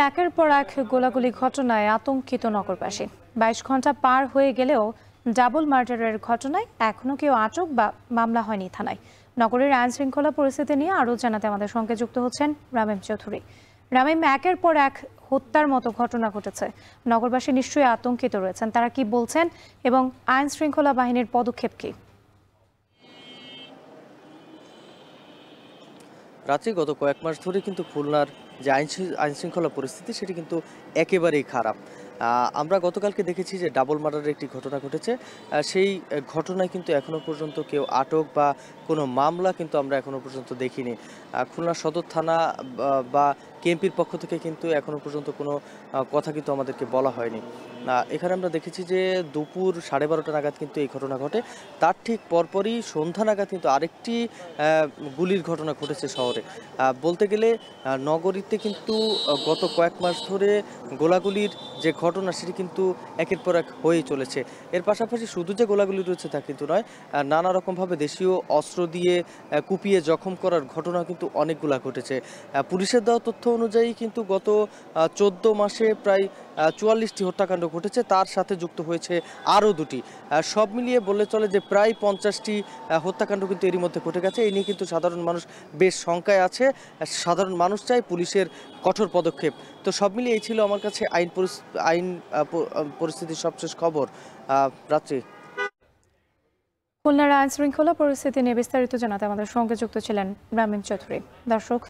একের পর এক গোলাগুলি ঘটনায় আতঙ্কিত নগরবাসী। 22 ঘন্টা পার হয়ে গেলেও ডাবল মার্ডারের ঘটনায় এখনো কেউ আটক বা মামলা হয়নি থানায়। নগরের আইন শৃঙ্খলা পরিস্থিতি নিয়ে আরও জানাতে আমাদের সঙ্গে যুক্ত হচ্ছেন রামিম চৌধুরী। রামিম, একের পর এক হত্যার মতো ঘটনা ঘটেছে, নগরবাসী নিশ্চয়ই আতঙ্কিত রয়েছেন। তারা কি বলছেন এবং আইন শৃঙ্খলা বাহিনীর পদক্ষেপ কি? রাত্রি গত কয়েক মাস ধরে কিন্তু খুলনার যে আইন শৃঙ্খলা পরিস্থিতি সেটি কিন্তু একেবারেই খারাপ। আমরা গতকালকে দেখেছি যে ডাবল মার্ডারের একটি ঘটনা ঘটেছে। সেই ঘটনায় কিন্তু এখনো পর্যন্ত কেউ আটক বা কোনো মামলা কিন্তু আমরা এখনো পর্যন্ত দেখিনি। খুলনা সদর থানা বা কেএমপির পক্ষ থেকে কিন্তু এখনো পর্যন্ত কোনো কথা কিন্তু আমাদেরকে বলা হয়নি। এখানে আমরা দেখেছি যে দুপুর 12:30 নাগাদ কিন্তু এই ঘটনা ঘটে। তার ঠিক পরপরই সন্ধ্যা নাগাদ কিন্তু আরেকটি গুলির ঘটনা ঘটেছে শহরে। বলতে গেলে নগরীতে কিন্তু গত কয়েক মাস ধরে গোলাগুলির যে ঘটনা সেটি কিন্তু একের পর এক হয়েই চলেছে। এর পাশাপাশি শুধু যে গোলাগুলি রয়েছে তা কিন্তু নয়, নানা রকমভাবে দেশীয় অস্ত্র দিয়ে কুপিয়ে জখম করার ঘটনা কিন্তু অনেকগুলা ঘটেছে। পুলিশের দেওয়া তথ্য অনুযায়ী কিন্তু গত 14 মাসে প্রায় 44টি হত্যাকাণ্ড ঘটেছে, তার সাথে যুক্ত হয়েছে আরও দুটি। সব মিলিয়ে বললে চলে যে প্রায় 50টি হত্যাকাণ্ড কিন্তু এরই মধ্যে ঘটে গেছে। এই নিয়ে কিন্তু সাধারণ মানুষ বেশ শঙ্কায় আছে। সাধারণ মানুষ চায় পুলিশের কঠোর পদক্ষেপ। তো সব মিলিয়ে এই ছিল আমার কাছে আইন পরিস্থিতির সবশেষ খবর। রাত্রি খুলনার আইন শৃঙ্খলা পরিস্থিতি নিয়ে বিস্তারিত জানাতে আমাদের সঙ্গে যুক্ত ছিলেন রামিম চৌধুরী। দর্শক